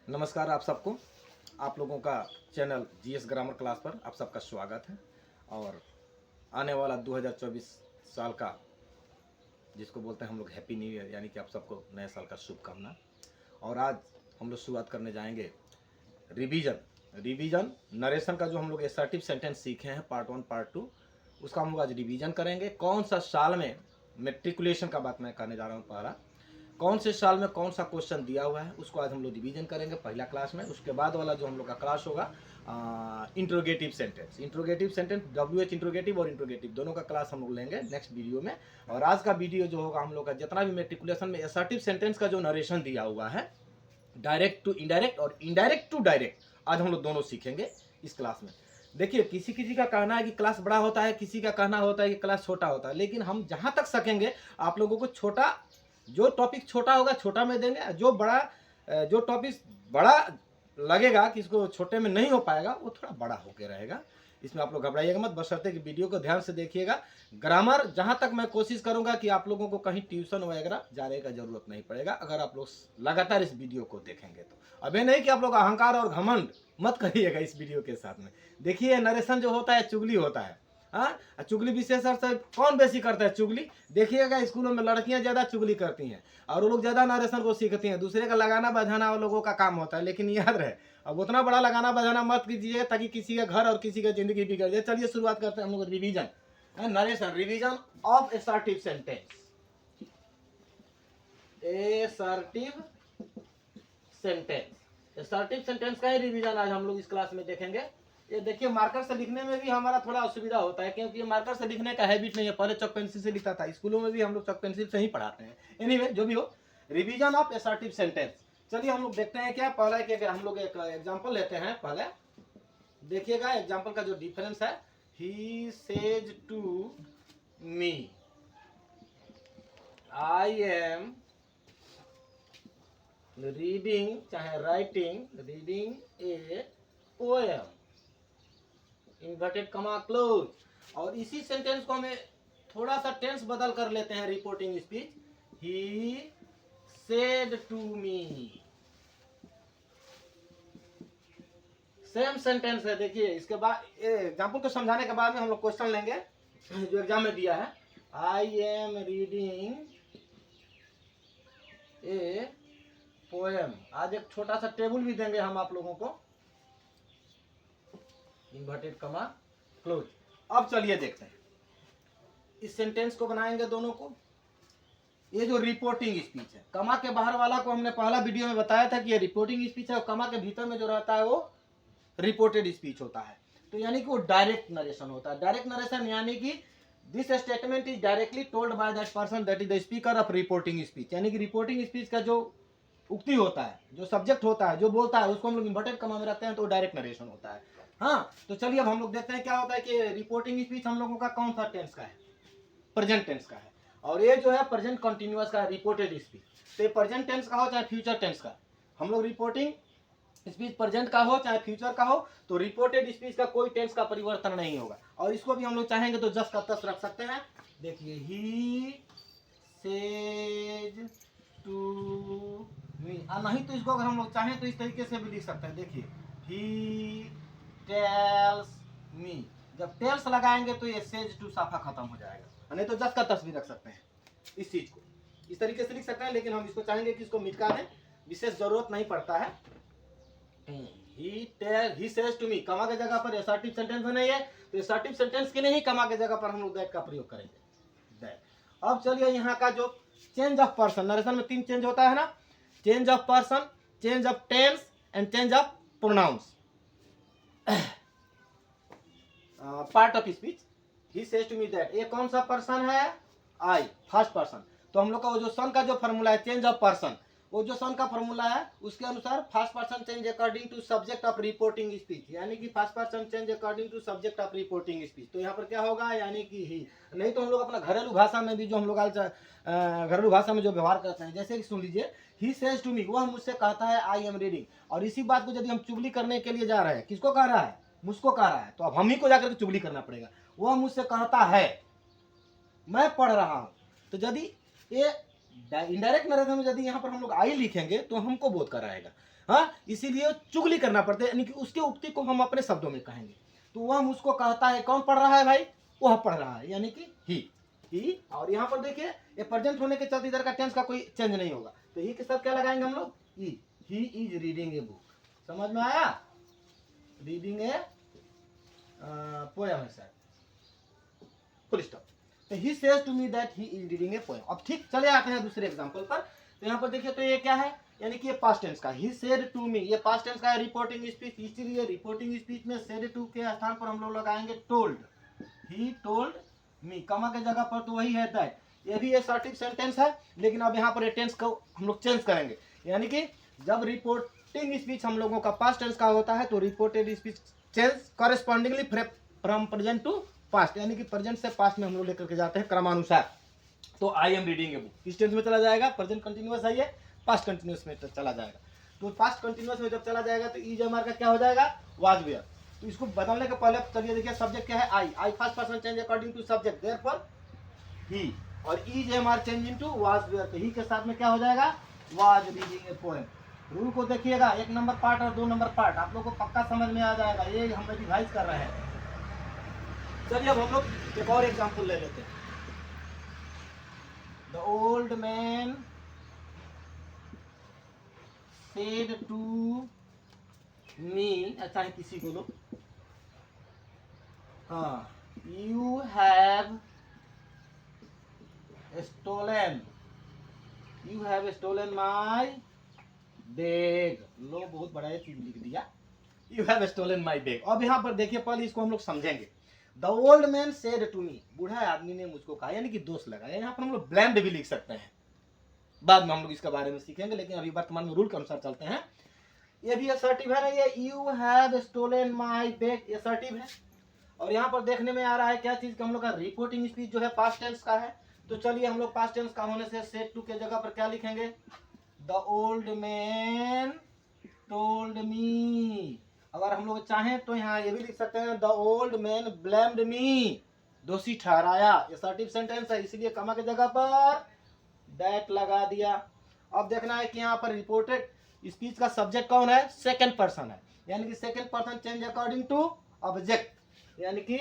नमस्कार आप सबको। आप लोगों का चैनल जीएस ग्रामर क्लास पर आप सबका स्वागत है। और आने वाला 2024 साल का जिसको बोलते हैं हम लोग हैप्पी न्यू ईयर, यानी कि आप सबको नए साल का शुभकामना। और आज हम लोग शुरुआत करने जाएंगे रिवीजन नरेशन का। जो हम लोग एसर्टिव सेंटेंस सीखे हैं पार्ट 1 पार्ट 2, उसका हम लोग आज रिवीजन करेंगे। कौन सा साल में, मेट्रिकुलेशन का बात मैं करने जा रहा हूँ, पहला कौन से साल में कौन सा क्वेश्चन दिया हुआ है उसको आज हम लोग रिवीजन करेंगे पहला क्लास में। उसके बाद वाला जो हम लोग का क्लास होगा इंट्रोगेटिव सेंटेंस WH इंट्रोगेटिव और इंट्रोगेटिव दोनों का क्लास हम लोग लेंगे नेक्स्ट वीडियो में। और आज का वीडियो जो होगा हम लोग का जितना भी मेट्रिकुलेशन में असर्टिव सेंटेंस का जो नरेशन दिया हुआ है, डायरेक्ट टू इनडायरेक्ट और इनडायरेक्ट टू डायरेक्ट, आज हम लोग दोनों सीखेंगे इस क्लास में। देखिए, किसी किसी का कहना है कि क्लास बड़ा होता है, किसी का कहना होता है कि क्लास छोटा होता है, लेकिन हम जहां तक सकेंगे आप लोगों को छोटा, जो टॉपिक छोटा होगा छोटा में देंगे, जो टॉपिक बड़ा लगेगा कि इसको छोटे में नहीं हो पाएगा वो थोड़ा बड़ा होके रहेगा। इसमें आप लोग घबराइएगा मत, बशर्ते कि वीडियो को ध्यान से देखिएगा। ग्रामर जहां तक मैं कोशिश करूंगा कि आप लोगों को कहीं ट्यूशन वगैरह जाने का जरूरत नहीं पड़ेगा अगर आप लोग लगातार इस वीडियो को देखेंगे तो। अभी नहीं कि आप लोग अहंकार और घमंड मत करिएगा इस वीडियो के साथ में। देखिए, नरेशन जो होता है चुगली होता है। हाँ, चुगली विशेष अर्थ से कौन बेसी करता है चुगली? देखिएगा, स्कूलों में लड़कियां ज्यादा चुगली करती हैं और वो लोग ज्यादा नरेशन को सीखती हैं। दूसरे का लगाना बजाना वो लोगों का काम होता है, लेकिन याद रहे अब उतना बड़ा लगाना बजाना मत कीजिए ताकि किसी का घर और किसी का जिंदगी बिगड़ जाए। चलिए शुरुआत करते हैं हम लोग revision narration, revision of assertive sentence. Assertive sentence का ही रिवीजन आज हम लोग इस क्लास में देखेंगे। ये देखिए, मार्कर से लिखने में भी हमारा थोड़ा असुविधा होता है क्योंकि मार्कर से लिखने का हैबिट नहीं है। पहले चॉक पेंसिल से लिखता था, स्कूलों में भी हम लोग चॉक पेंसिल से ही पढ़ाते हैं। एनीवे, जो भी हो, रिवीजन ऑफ असर्टिव सेंटेंस। चलिए हम लोग देखते हैं क्या पहले के हम लोग एक एग्जांपल लेते हैं। पहले देखिएगा एग्जांपल का जो डिफरेंस है, he says to me I am reading, चाहे reading a poem, inverted comma close. और इसी सेंटेंस को हमें थोड़ा सा टेंस बदल कर लेते हैं, reporting speech. He said to me, same sentence है। देखिए, इसके बाद एग्जाम्पल को समझाने के बाद में हम लोग क्वेश्चन लेंगे जो एग्जाम में दिया है। आई एम रीडिंग ए पोएम। आज एक छोटा सा टेबल भी देंगे हम आप लोगों को, इन्वर्टेड कमा क्लोज। अब चलिए देखते हैं, इस सेंटेंस को बनाएंगे दोनों को। ये जो रिपोर्टिंग स्पीच है, कमा के बाहर वाला को हमने पहला वीडियो में बताया था कि ये रिपोर्टिंग स्पीच है और कमा के भीतर में जो रहता है वो रिपोर्टेड स्पीच होता है। तो यानी कि वो डायरेक्ट नरेशन होता है। डायरेक्ट नरेशन यानी कि this statement is directly told by that person that is the speaker of reporting speech. यानी कि रिपोर्टिंग स्पीच का जो उक्ति होता है, जो सब्जेक्ट होता है, जो बोलता है, उसको हम लोग इन्वर्टेड कमा में रखते हैं तो डायरेक्ट नरेशन होता है। हाँ, तो चलिए अब हम लोग देखते हैं क्या होता है कि रिपोर्टिंग स्पीच हम लोगों का कौन सा टेंस का है, प्रेजेंट टेंस का है। और ये जो है प्रेजेंट कंटिन्यूअस का रिपोर्टेड स्पीच। तो ये प्रेजेंट टेंस का हो चाहे फ्यूचर टेंस का, हम लोग रिपोर्टिंग स्पीच प्रेजेंट का हो चाहे फ्यूचर का हो, तो रिपोर्टेड स्पीच का कोई टेंस का परिवर्तन नहीं होगा। और इसको भी हम लोग चाहेंगे तो जस का तस रख सकते हैं। देखिए, ही सेज टू मी, नहीं तो इसको अगर हम लोग चाहें तो इस तरीके से भी लिख सकते हैं। देखिए, ही टेल्स मी, जब टेल्स लगाएंगे तो ये सेज टू साफा खत्म हो जाएगा। नहीं तो जस का तस भी रख सकते हैं, इस चीज को इस तरीके से लिख सकते हैं, लेकिन हम इसको चाहेंगे कि इसको मिटा दें, विशेष जरूरत नहीं पड़ता है। he says to me, कमा के जगह पर असर्टिव सेंटेंस नहीं है तो असर्टिव सेंटेंस के लिए ही कमा के जगह पर हम लोग दैट का प्रयोग करेंगे, दैट। अब चलिए यहाँ का जो चेंज ऑफ पर्सन, नरेशन में 3 चेंज होता है ना, change of person, change of tense and change of pronouns. Part of speech, he says to me that, ये कौन सा पर्सन है? I, first person. तो हम लोग का वो जो सन का जो फॉर्मूला है, चेंज ऑफ पर्सन, वो जो सन का फॉर्मूला है उसके अनुसार first person change according to subject of reporting speech, यानी कि first person change according to subject of reporting speech. तो यहाँ पर क्या होगा, यानी कि ही। नहीं तो हम लोग अपना घरेलू भाषा में भी जो हम लोग घरेलू भाषा में जो व्यवहार करते हैं, जैसे कि सुन लीजिए, ही सेज टू मी, वह मुझसे कहता है आई एम रीडिंग। और इसी बात को यदि हम चुगली करने के लिए जा रहे हैं, किसको कह रहा है? मुझको कह रहा है, तो अब हम ही को जाकर के चुगली करना पड़ेगा। वह मुझसे कहता है, मैं पढ़ रहा हूं। तो यदि ये इनडायरेक्ट नरेशन में यदि यहाँ पर हम लोग आई लिखेंगे तो हमको बोध कराएगा। हाँ, इसीलिए चुगली करना पड़ता है, यानी कि उसके उक्ति को हम अपने शब्दों में कहेंगे। तो वह उसको कहता है, कौन पढ़ रहा है भाई, वह पढ़ रहा है, यानी कि ही। और यहाँ पर देखिए ये प्रेजेंट होने के चलते इधर का टेंस का कोई चेंज नहीं होगा, तो ही के साथ क्या लगाएंगे हम लोग, he is reading a book. समझ में आया, रीडिंग ए पोएम है सर, फुल स्टॉप। तो he says to me that he is reading a poem. अब ठीक, चले आते हैं दूसरे एग्जांपल पर। तो यहाँ पर देखिए, तो ये क्या है, यानी कि ये पास्ट टेंस का, ही सेड टू मी, ये पास्ट टेंस का है, रिपोर्टिंग स्पीच, इसीलिए रिपोर्टिंग स्पीच में सेड टू के स्थान पर हम लोग लगाएंगे टोल्ड, ही टोल्ड मी। कमा के जगह पर तो वही है दैट। ये भी असर्टिव सेंटेंस है, लेकिन अब यहाँ पर ये टेंस को हम लोग चेंज करेंगे, यानी कि जब रिपोर्टिंग स्पीच हम लोगों का पास्ट टेंस का होता है तो reported speech change correspondingly from present to past, यानी कि प्रेजेंट से पास्ट में हम लोग लेकर के जाते हैं क्रमानुसार। तो आई एम रीडिंग ए बुक किस टेंस में चला जाएगा, प्रेजेंट कंटिन्यूअस है, ये पास्ट कंटिन्यूअस में चला जाएगा। तो पास्ट कंटिन्यूअस में जब चला जाएगा तो इज एम आर का क्या हो जाएगा, वाज वेयर। तो इसको बदलने के पहले चलिए देखिए, सब्जेक्ट क्या है, I first person change according to subject, therefore he, और is am are change into was were, तो ही के साथ में क्या हो जाएगा, was reading a poem. Rule को देखिएगा, 1 नंबर पार्ट और 2 नंबर पार्ट आप लोगों को पक्का समझ में आ जाएगा, ये हम लोग रिवाइज कर रहे हैं। चलिए अब हम लोग एक और एग्जांपल ले लेते हैं। The old man said to me, अच्छा है किसी को लो, हाँ, you have stolen my bag. लो, बहुत बड़ा ये चीज लिख दिया, you have stolen my bag. अब यहाँ पर देखिए, पहले इसको हम लोग समझेंगे। The old man said to me, बूढ़ा आदमी ने मुझको कहा, यानी कि दोष लगाया। यहाँ पर हम लोग ब्लेम्ड भी लिख सकते हैं, बाद में हम लोग इसके बारे में सीखेंगे, लेकिन अभी वर्तमान में रूल के अनुसार चलते हैं। ये भी असर्टिव है ना, ये you have stolen my bag assertive है। और यहाँ पर देखने में आ रहा है क्या चीज, हम लोग का रिपोर्टिंग स्पीच जो है पास्ट टेंस का है। तो चलिए हम लोग पास्ट टेंस का होने से सेड टू के जगह पर क्या लिखेंगे, द ओल्ड मैन टोल्ड मी। अगर हम लोग चाहें तो यहाँ ये भी लिख सकते हैं, द ओल्ड मैन ब्लेम्ड मी, दोषी ठहराया। असर्टिव सेंटेंस है, इसलिए कमा की जगह पर दैट लगा दिया। अब देखना है कि यहाँ पर रिपोर्टेड स्पीच का सब्जेक्ट कौन है, सेकंड पर्सन है, यानी कि second person change according to object, यानी कि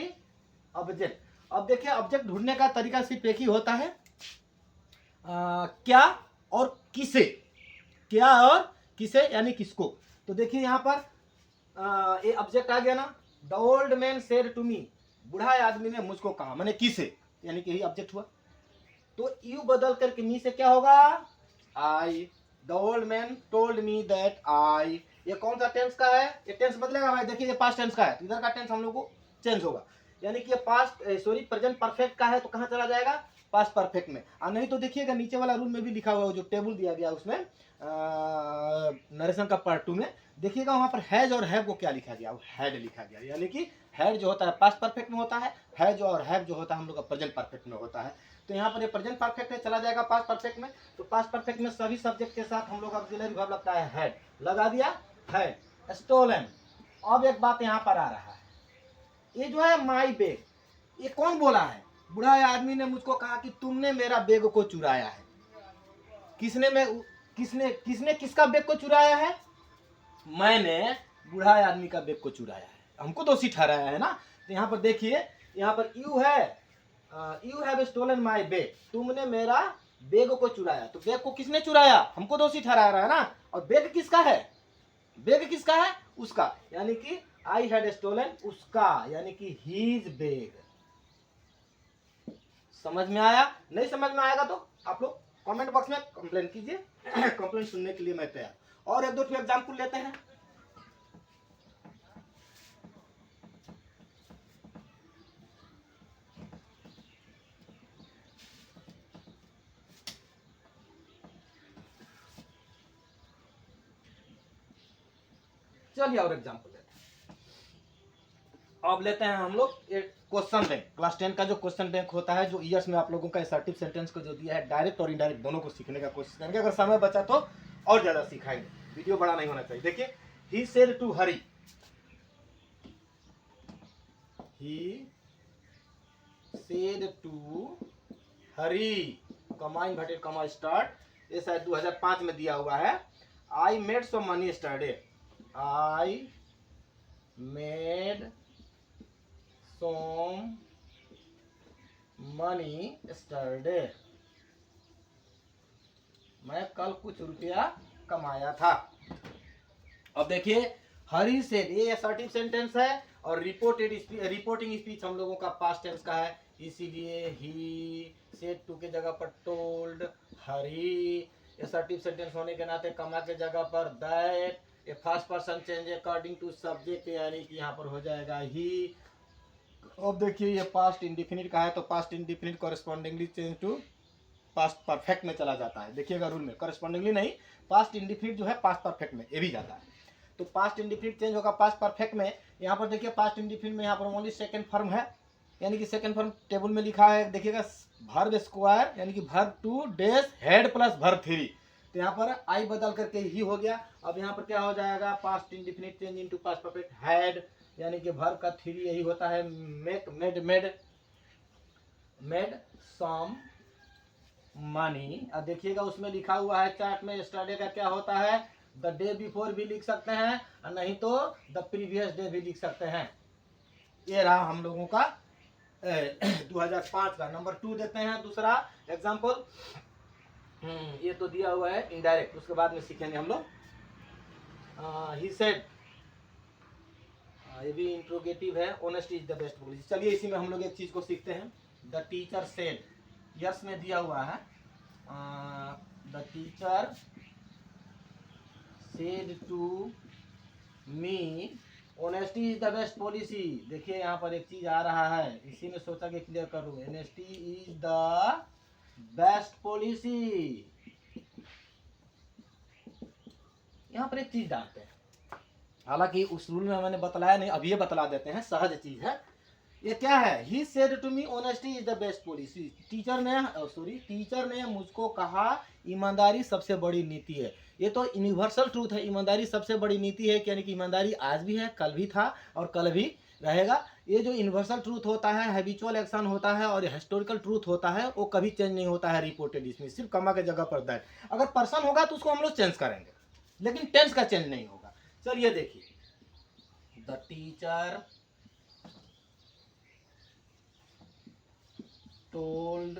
ऑब्जेक्ट। अब देखिए, ऑब्जेक्ट ढूंढने का तरीका सिर्फ एक ही होता है, क्या और किसे, क्या और किसे यानी किसको। तो देखिए यहाँ पर ये ऑब्जेक्ट आ गया ना, the old man said to me, बूढ़ा आदमी ने मुझको कहा, मैंने किसे, यानी कि यही ऑब्जेक्ट हुआ। तो यू बदल करके मी से क्या होगा, I. The old man told me that I. ये कौन सा टेंस का है, ये टेंस बदलेगा भाई, देखिए ये पास्ट टेंस का है, तो इधर का टेंस हम लोग को चेंज होगा, यानी कि ये पास्ट प्रेजेंट परफेक्ट का है, तो कहाँ चला जाएगा, पास्ट परफेक्ट में। और नहीं तो देखिएगा नीचे वाला रूल में भी लिखा हुआ है, जो टेबल दिया गया उसमें नरेशन का पार्ट 2 में देखिएगा, वहां पर हैज और हैव को क्या लिखा गया, हैड लिखा गया, यानी कि हैड जो होता है पास्ट परफेक्ट में होता है, हैज और हैव जो होता है हम लोग का प्रेजेंट परफेक्ट में होता है। तो यहाँ पर ये प्रेजेंट परफेक्ट है, चला जाएगा पास्ट परफेक्ट में। तो पास्ट परफेक्ट में सभी सब्जेक्ट के साथ हम लोग ऑक्सिलरी वर्ब लगता है, हैड लगा दिया, हैड स्टोलन। अब एक बात यहाँ पर आ रहा है, ये जो है माई बैग, ये कौन बोला है, बूढ़ा आदमी ने मुझको कहा कि तुमने मेरा बैग को चुराया है। किसने किसका बैग को चुराया है, मैंने बूढ़ा आदमी का बैग को चुराया है, हमको दोषी ठहराया है ना। तो यहाँ पर देखिए, यहाँ पर you have stolen my bag, तुमने मेरा बैग को चुराया। तो बैग को किसने चुराया, हमको दोषी ठहरा रहा है ना। और बैग किसका है, बैग किसका है, उसका, यानी कि आई हैड स्टोलन, उसका, यानी कि हीज बैग। समझ में आया, नहीं समझ में आएगा तो आप लोग कमेंट बॉक्स में कंप्लेन कीजिए, कंप्लेन सुनने के लिए मैं तैयार। और एक दो एग्जाम्पल लेते हैं। चलिए और एग्जाम्पल लेते हैं। अब लेते हैं हम लोग एक क्वेश्चन बैंक, क्लास 10 का जो क्वेश्चन बैंक होता है, जो ईयर्स में आप लोगों का असर्टिव सेंटेंस को जो दिया है, डायरेक्ट और इनडायरेक्ट दोनों को सीखने का कोशिश करेंगे। अगर समय बचा तो और ज्यादा सिखाएंगे, वीडियो बड़ा नहीं होना चाहिए। देखिए, he said to Hari, he said to Hari, comma inverted कमा स्टार्ट, ये शायद 2005 में दिया हुआ है। I made some money yesterday, I made some money yesterday, मैं कल कुछ रुपया कमाया था। अब देखिए हरी सेड, ये असर्टिव सेंटेंस है और रिपोर्टिंग स्पीच हम लोगों का पास्ट टेंस का है, इसीलिए ही सेड टू के जगह पर टोल्ड, हरी असर्टिव सेंटेंस होने के नाते कमा के जगह पर दैट, ये first person change according to subject, यानी कि यहाँ पर हो जाएगा ही। अब देखिए ये पास्ट इंडिफिनिट का है तो past indefinite correspondingly change to past perfect में चला जाता है। देखिएगा रूल में कॉरेस्पॉन्डिंगली नहीं, पास्ट इंडिफिनिट जो है पास्ट परफेक्ट में ये भी जाता है। तो पास्ट इंडिफिनिट चेंज होगा पास्ट परफेक्ट में। यहाँ पर देखिए पास्ट इंडिफिनिट में यहाँ पर ओनली सेकंड फॉर्म है, यानी कि सेकंड फॉर्म टेबल में लिखा है, देखिएगा वर्ब स्क्वायर यानी कि verb two days head plus verb three, तो यहाँ पर आई बदल करके ही हो गया। अब यहाँ पर क्या हो जाएगा, past indefinite change into past perfect had, यानी कि वर्ब का थ्री यही होता है मेक, मेड सम मनी। अब देखिएगा उसमें लिखा हुआ है चार्ट में यस्टरडे का क्या होता है, द डे बिफोर भी लिख सकते हैं और नहीं तो द प्रीवियस डे भी लिख सकते हैं। ये रहा हम लोगों का 2005 का। नंबर 2 देते हैं दूसरा एग्जाम्पल। ये तो दिया हुआ है इनडायरेक्ट, उसके बाद में सीखेंगे हम लोग। ही सेड, ये भी इंट्रोगेटिव है, honesty is the best policy. चलिए इसी में हम लोग एक चीज को सीखते हैं। द टीचर सेड, यस में दिया हुआ है, the teacher said to me honesty is the best policy. देखिए यहाँ पर एक चीज आ रहा है, इसी में सोचा कि क्लियर करूँ, honesty is the best policy. यहाँ पर एक चीज डालते हैं, हालांकि उस रूल में मैंने बतलाया नहीं, अब ये बतला देते हैं, सहज चीज है। ये क्या है, he said to me honesty is the best policy. Teacher ने मुझको कहा ईमानदारी सबसे बड़ी नीति है। ये तो यूनिवर्सल ट्रूथ है, ईमानदारी सबसे बड़ी नीति है, यानी कि ईमानदारी आज भी है, कल भी था और कल भी रहेगा। ये जो यूनिवर्सल ट्रूथ होता है, हैबिचुअल एक्शन होता है और हिस्टोरिकल ट्रूथ होता है, वो कभी चेंज नहीं होता है रिपोर्टेड इसमें, सिर्फ कमा के जगह पर दैट। अगर पर्सन होगा तो उसको हम लोग चेंज करेंगे, लेकिन टेंस का चेंज नहीं होगा। चलिए देखिए, द टीचर टोल्ड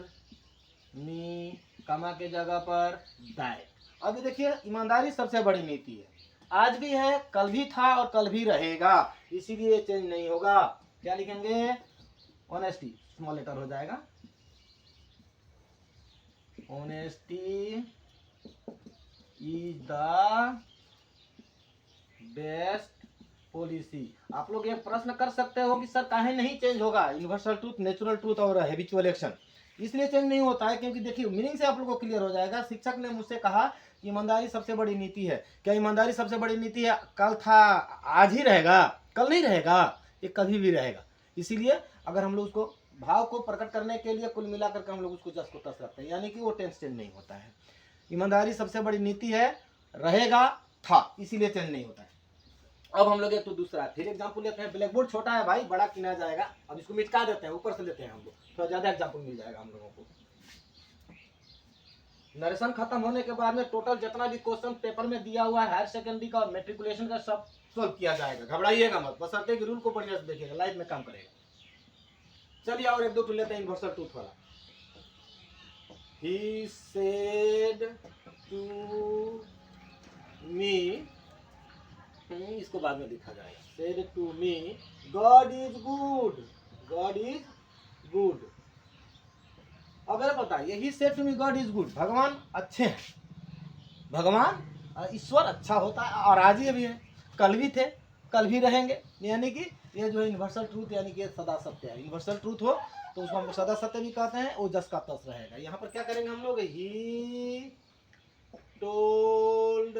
मी, कमा के जगह पर दैट। अब देखिए ईमानदारी सबसे बड़ी नीति है, आज भी है, कल भी था और कल भी रहेगा, इसीलिए चेंज नहीं होगा। क्या लिखेंगे, ऑनेस्टी, स्मॉल लेटर हो जाएगा, honesty is the best policy. आप लोग एक प्रश्न कर सकते हो कि सर काहे नहीं चेंज होगा, यूनिवर्सल ट्रूथ, नेचुरल ट्रूथ और हैबिचुअल एक्शन, इसलिए चेंज नहीं होता है क्योंकि देखिए मीनिंग से आप लोगों को क्लियर हो जाएगा। शिक्षक ने मुझसे कहा कि ईमानदारी सबसे बड़ी नीति है। क्या ईमानदारी सबसे बड़ी नीति है, कल था आज ही रहेगा, कल नहीं रहेगा, ये कभी भी रहेगा। इसीलिए अगर हम लोग उसको भाव को प्रकट करने के लिए कुल मिलाकर के हम लोग उसको जस को तस रखते हैं, यानी कि वो टेंस चेंज नहीं होता है। ईमानदारी सबसे बड़ी नीति है, रहेगा, था, इसीलिए चेंज नहीं होता है। अब हम लोग एक तो दूसरा फिर एग्जाम्पल लेते हैं। ब्लैक बोर्ड छोटा है भाई, बड़ा किना जाएगा, अब इसको मिटका देते हैं, ऊपर से लेते हैं हम लोग, थोड़ा ज्यादा एग्जाम्पल मिल जाएगा हम लोगों को। नरेशन खत्म होने के बाद में टोटल जितना भी क्वेश्चन पेपर में दिया हुआ है हायर सेकेंडरी का और मेट्रिकुलेशन का सब सोल्व किया जाएगा, घबराइएगा मत, बशर्ते कि रूल को बढ़िया से देखिएगा, लाइफ में काम करेगा। चलिए और एक दो टू लेते हैं यूनिवर्सल ट्रूथ वाला। ही सेड टू मी, इसको बाद में लिखा जाएगा, said to me god is good, god is good. अब मेरा बताइए, he said to me god is good, भगवान अच्छे हैं, भगवान ईश्वर अच्छा होता है और आज ही भी है, कल भी थे, कल भी रहेंगे, यानी कि ये जो है यूनिवर्सल ट्रूथ, यानी कि सदा सत्य है। यूनिवर्सल ट्रूथ हो तो उसको हम सदा सत्य भी कहते हैं, वो जस का तस रहेगा। यहाँ पर क्या करेंगे हम लोग, ही टोल्ड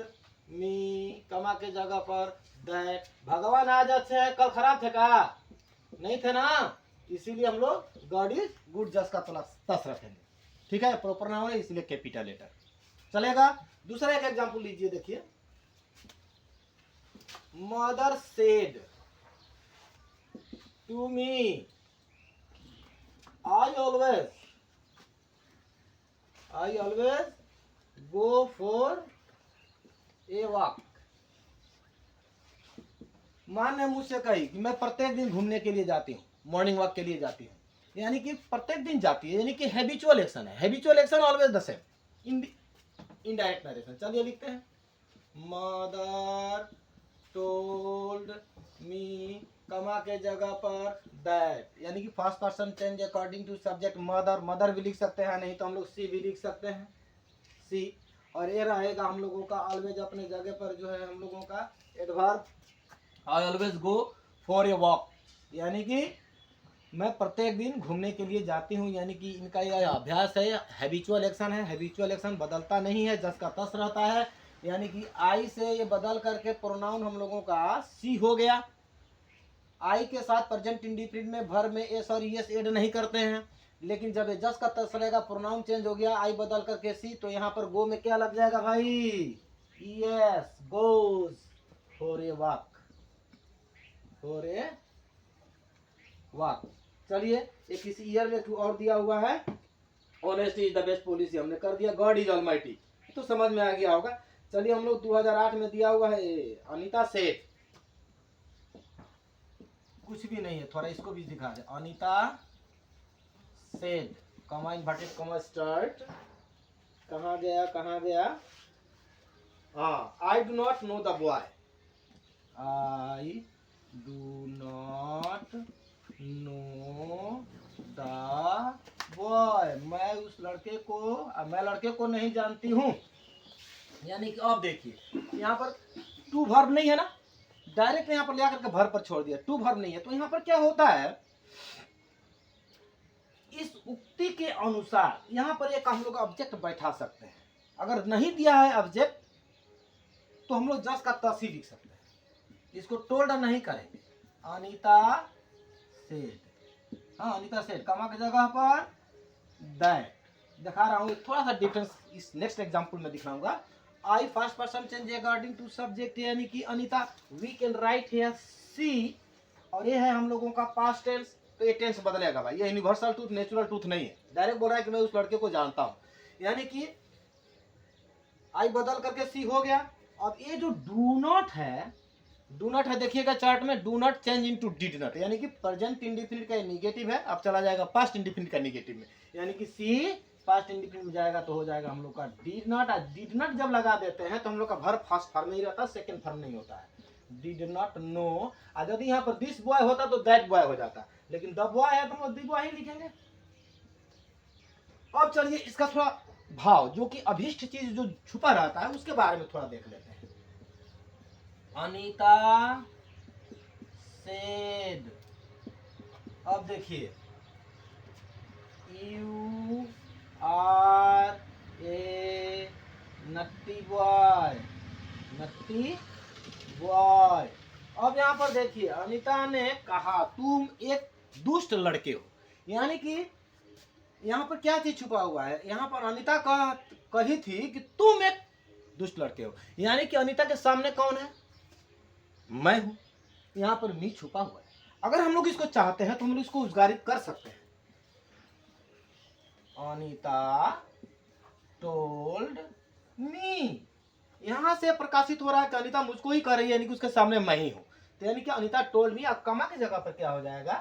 मी, कमा के जगह पर दैट, भगवान आज अच्छे हैं, कल खराब थे का, नहीं थे ना, इसीलिए हम लोग गॉड इज गुड जस का तस रखेंगे। ठीक है, प्रॉपर नाउन है इसलिए कैपिटल लेटर चलेगा। दूसरा एक एग्जांपल लीजिए, देखिए, mother said to me I always go for a walk. माँ ने मुझसे कही कि मैं प्रत्येक दिन घूमने के लिए जाती हूँ, मॉर्निंग वॉक के लिए जाती हूँ, यानी कि प्रत्येक दिन जाती है, यानी कि हैबिचुअल एक्शन है। Habitual action always the same. Indirect narration, चलिए लिखते हैं। मदर टोल्ड मी, कमा के जगह पर दैट, यानी कि first person change according to subject mother. Mother भी लिख सकते हैं, नहीं तो हम लोग सी भी लिख सकते हैं, सी। और ये रहेगा हम लोगों का ऑलवेज अपने जगह पर जो है हम लोगों का adverb, I always go for a walk, यानी कि मैं प्रत्येक दिन घूमने के लिए जाती हूँ, यानी कि इनका यह अभ्यास है, हैबिचुअल एक्शन है। हैबिचुअल एक्शन बदलता नहीं है, जस का तस रहता है, यानी कि आई से ये बदल करके प्रोनाउन हम लोगों का सी हो गया। आई के साथ प्रेजेंट इंडिफिनिट में भर में एस और ईएस ऐड नहीं करते हैं, लेकिन जब ये जस का तस रहेगा, प्रोनाउन चेंज हो गया, आई बदल करके सी, तो यहाँ पर गो में क्या लग जाएगा भाई? Yes, goes for a walk, for a walk. चलिए, एक किसी ईयर में और दिया हुआ है, honesty is the best policy, हमने कर दिया। गॉड इज ऑलमाइटी, तो समझ में आ गया होगा। चलिए, हम लोग 2008 में दिया हुआ है, अनीता सेठ, कुछ भी नहीं है, थोड़ा इसको भी दिखा दे। अनीता सेठ, कमा इन्वर्टेड कमा स्टार्ट, कहाँ गया कहाँ गया? हाँ, I do not know the boy, I do not know the boy, मैं उस लड़के को, मैं लड़के को नहीं जानती हूँ। यानी कि अब देखिए, यहाँ पर टू वर्ब नहीं है ना, डायरेक्ट यहाँ पर ले आकर के वर्ब पर छोड़ दिया, टू वर्ब नहीं है, तो यहाँ पर क्या होता है, इस उक्ति के अनुसार यहाँ पर एक हम लोग ऑब्जेक्ट बैठा सकते हैं। अगर नहीं दिया है ऑब्जेक्ट, तो हम लोग जस्ट का तस ही लिख सकते हैं, इसको टोल्ड नहीं करेंगे। अनीता सेड, हाँ अनीता सेड, कमा की जगह पर दैट, दिखा रहा हूँ थोड़ा सा डिफरेंस इस नेक्स्ट एग्जांपल में दिखाऊंगा। I first person change according to subject, यानी कि Anita, we can write here see, और ये है हम लोगों का पास्ट टेंस, तो ये टेंस बदलेगा भाई, ये यूनिवर्सल ट्रूथ नेचुरल ट्रूथ नहीं है, डायरेक्ट बोल रहा है कि मैं उस लड़के को जानता हूँ, यानी कि आई बदल करके सी हो गया। अब ये जो डू नॉट है, डू नॉट है, देखिएगा चार्ट में, do not change into did not, यानी कि प्रेजेंट इंडिफिनिट का निगेटिव है, अब चला जाएगा पास्ट इंडिफिनिट का निगेटिव में, यानी कि सी पास्ट इंडिफिनिट में जाएगा तो हो जाएगा हम लोग का डिड नॉट। डिड नॉट जब लगा देते हैं तो हम लोग का वर्ब फर्स्ट फॉर्म नहीं रहता, सेकंड फॉर्म नहीं होता है, डिड नॉट नो। और यदि यहाँ पर दिस बॉय होता तो दैट बॉय हो जाता, लेकिन द बॉय है तो हम लोग द बॉय ही लिखेंगे। अब चलिए इसका थोड़ा भाव, जो कि अभिष्ट चीज जो छुपा रहता है, उसके बारे में थोड़ा देख लेते हैं। अनीता सेड, अब देखिए, you are a naughty boy, naughty boy. अब यहाँ पर देखिए, अनीता ने कहा तुम एक दुष्ट लड़के हो, यानी कि यहाँ पर क्या चीज छुपा हुआ है, यहाँ पर अनीता कही थी कि तुम एक दुष्ट लड़के हो, यानी कि अनीता के सामने कौन है? मैं हूं, यहाँ पर मी छुपा हुआ है। अगर हम लोग इसको चाहते हैं तो हम लोग इसको उद्गारित कर सकते हैं, अनीता टोल्ड मी, यहां से प्रकाशित हो रहा है कि अनीता मुझको ही कर रही है, यानी कि उसके सामने मैं ही हूं, तो यानी कि अनीता टोल्ड मी, अब कमा की जगह पर क्या हो जाएगा?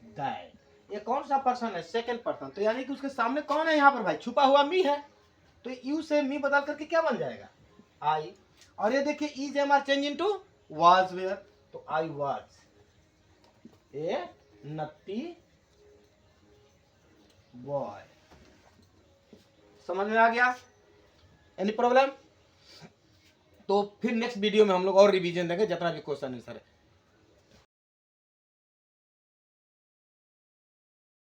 दैट। ये कौन सा पर्सन है? सेकंड पर्सन, तो यानी कि उसके सामने कौन है यहाँ पर भाई? छुपा हुआ मी है, तो यू से मी बदल करके क्या बन जाएगा? आई। और ये देखिए, is am are change into was were, तो I was a naughty boy. समझ में आ गया? Any problem? तो फिर नेक्स्ट वीडियो में हम लोग और रिवीजन देंगे, जितना भी क्वेश्चन आंसर है।